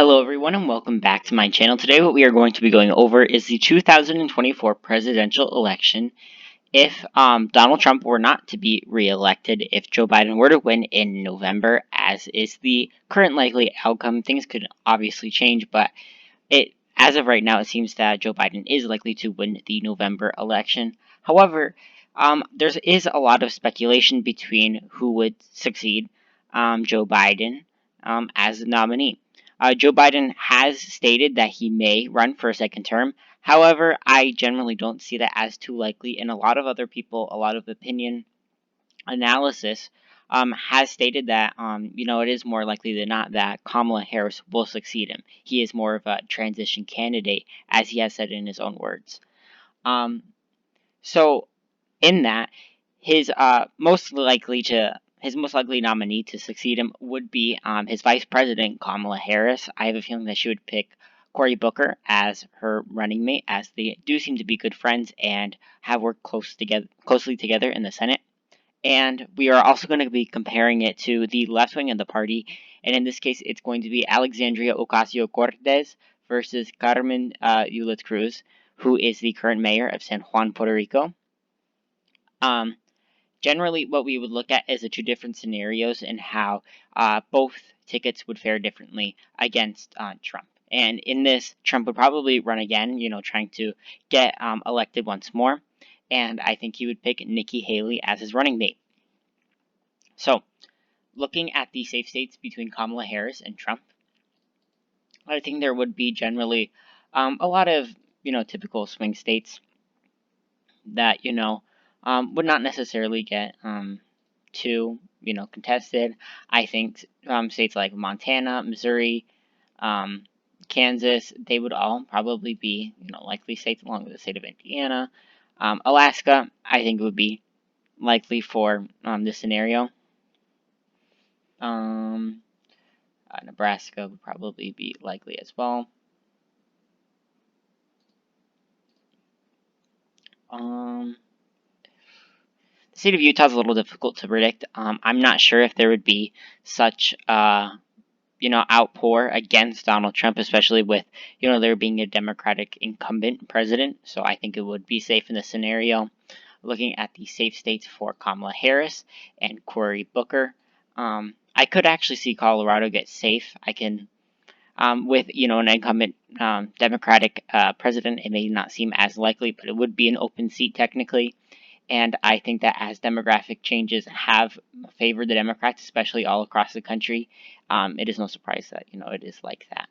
Hello everyone and welcome back to my channel. Today what we are going to be going over is the 2024 presidential election. If Donald Trump were not to be re-elected, if Joe Biden were to win in November, as is the current likely outcome, things could obviously change, but as of right now, it seems that Joe Biden is likely to win the November election. However, there is a lot of speculation between who would succeed Joe Biden as the nominee. Joe Biden has stated that he may run for a second term. However, I generally don't see that as too likely, and a lot of other people, a lot of opinion analysis has stated that it is more likely than not that Kamala Harris will succeed him. He is more of a transition candidate, as he has said in his own words. So in that, his most likely nominee to succeed him would be his vice president, Kamala Harris. I have a feeling that she would pick Cory Booker as her running mate, as they do seem to be good friends and have worked closely together in the Senate. And we are also going to be comparing it to the left wing of the party, and in this case, it's going to be Alexandria Ocasio-Cortez versus Carmen Yulitz Cruz, who is the current mayor of San Juan, Puerto Rico. Generally, what we would look at is the two different scenarios and how both tickets would fare differently against Trump. And in this, Trump would probably run again, trying to get elected once more. And I think he would pick Nikki Haley as his running mate. So, looking at the safe states between Kamala Harris and Trump, I think there would be generally a lot of, typical swing states that, would not necessarily get too, contested. I think states like Montana, Missouri, Kansas, they would all probably be, likely states, along with the state of Indiana. Alaska, I think, would be likely for this scenario. Nebraska would probably be likely as well. The state of Utah is a little difficult to predict. I'm not sure if there would be such outpour against Donald Trump, especially with, there being a Democratic incumbent president. So I think it would be safe in this scenario. Looking at the safe states for Kamala Harris and Cory Booker, I could actually see Colorado get safe. I can, with, an incumbent Democratic president, it may not seem as likely, but it would be an open seat technically. And I think that as demographic changes have favored the Democrats, especially all across the country, it is no surprise that, it is like that.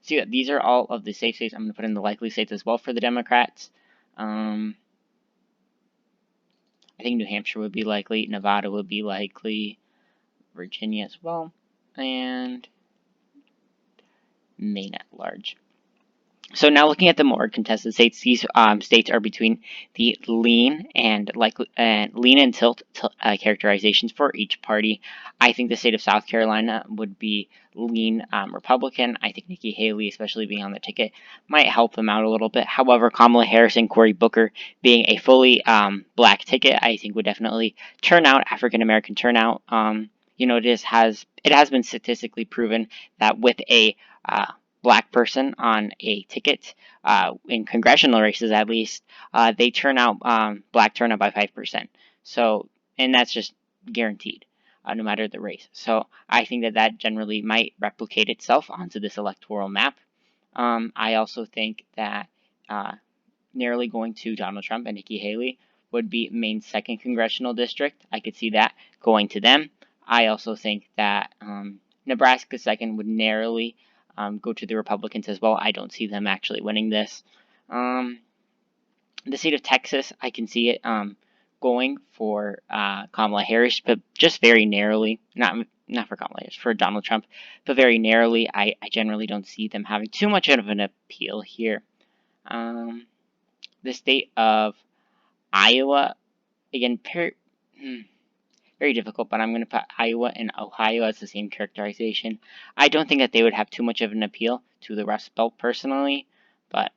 So yeah, these are all of the safe states. I'm going to put in the likely states as well for the Democrats. I think New Hampshire would be likely, Nevada would be likely, Virginia as well, and Maine at large. So now looking at the more contested states, these states are between the lean and tilt characterizations for each party. I think the state of South Carolina would be lean Republican. I think Nikki Haley, especially being on the ticket, might help them out a little bit. However, Kamala Harris and Cory Booker being a fully black ticket, I think would definitely turn out African American turnout. It has been statistically proven that with a black person on a ticket, in congressional races at least, they turn out black turnout by 5%. So, and that's just guaranteed, no matter the race. So I think that generally might replicate itself onto this electoral map. I also think that narrowly going to Donald Trump and Nikki Haley would be Maine's 2nd congressional district. I could see that going to them. I also think that Nebraska's 2nd would narrowly go to the Republicans as well. I don't see them actually winning this. The state of Texas, I can see it going for Kamala Harris, but just very narrowly. Not for Kamala Harris, for Donald Trump, but very narrowly. I generally don't see them having too much of an appeal here. The state of Iowa, again, very difficult, but I'm going to put Iowa and Ohio as the same characterization. I don't think that they would have too much of an appeal to the Rust Belt personally, but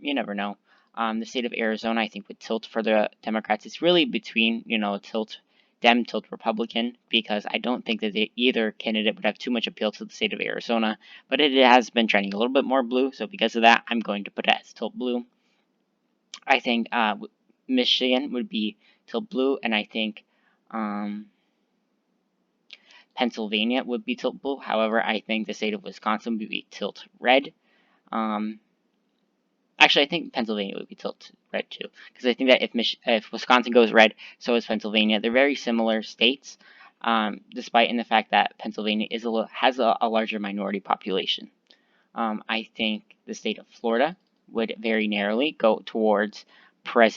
you never know. The state of Arizona, I think, would tilt for the Democrats. It's really between, a tilt Dem tilt Republican, because I don't think that either candidate would have too much appeal to the state of Arizona, but it has been trending a little bit more blue, so because of that, I'm going to put it as tilt blue. I think Michigan would be tilt blue, and I think Pennsylvania would be tilt blue. However, I think the state of Wisconsin would be tilt red. Actually, I think Pennsylvania would be tilt red too, because I think that if Wisconsin goes red, so is Pennsylvania. They're very similar states, despite in the fact that Pennsylvania has a larger minority population. I think the state of Florida would very narrowly go towards Vice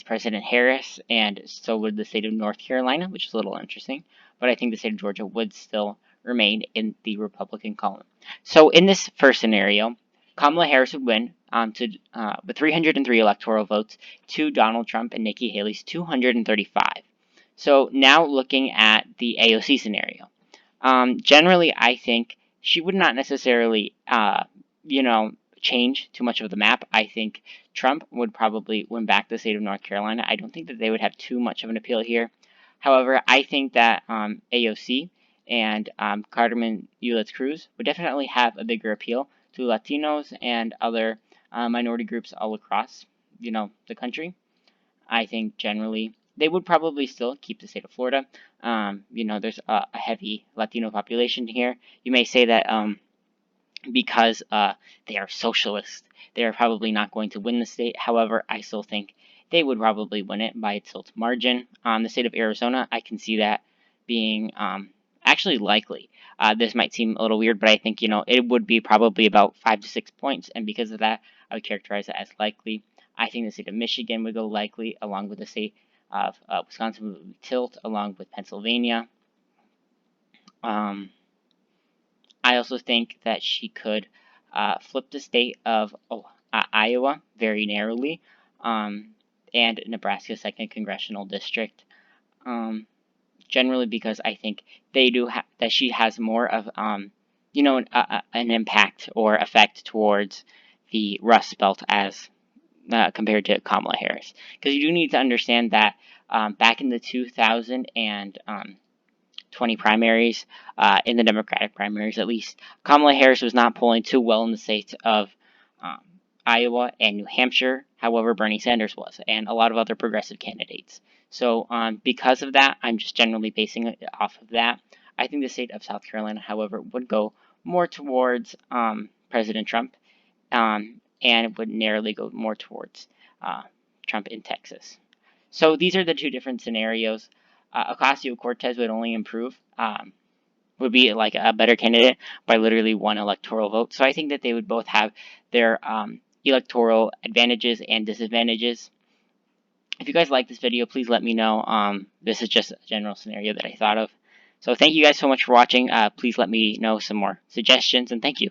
President Harris, and so would the state of North Carolina, which is a little interesting. But I think the state of Georgia would still remain in the Republican column. So in this first scenario, Kamala Harris would win with 303 electoral votes to Donald Trump and Nikki Haley's 235. So now looking at the AOC scenario. Generally, I think she would not necessarily, change too much of the map. I think Trump would probably win back the state of North Carolina. I don't think that they would have too much of an appeal here. However, I think that AOC and Carmen Yulitz Cruz would definitely have a bigger appeal to Latinos and other minority groups all across, the country. I think generally they would probably still keep the state of Florida. There's a heavy Latino population here. You may say that because they are socialist, they are probably not going to win the state. However, I still think they would probably win it by a tilt margin. The state of Arizona, I can see that being actually likely. This might seem a little weird, but I think, it would be probably about 5 to 6 points, and because of that, I would characterize it as likely. I think the state of Michigan would go likely, along with the state of Wisconsin would tilt, along with Pennsylvania. I also think that she could flip the state of Iowa very narrowly, and Nebraska's 2nd congressional district. Generally, because I think that she has more of an impact or effect towards the Rust Belt as compared to Kamala Harris. Because you do need to understand that back in the 2020 primaries, in the Democratic primaries at least, Kamala Harris was not polling too well in the states of Iowa and New Hampshire. However, Bernie Sanders was, and a lot of other progressive candidates. So because of that, I'm just generally basing it off of that. I think the state of South Carolina, however, would go more towards President Trump, and it would narrowly go more towards Trump in Texas. So these are the two different scenarios. Ocasio-Cortez would only improve, would be like a better candidate by literally 1 electoral vote. So I think that they would both have their electoral advantages and disadvantages. If you guys like this video, please let me know. This is just a general scenario that I thought of. So thank you guys so much for watching. Please let me know some more suggestions, and thank you.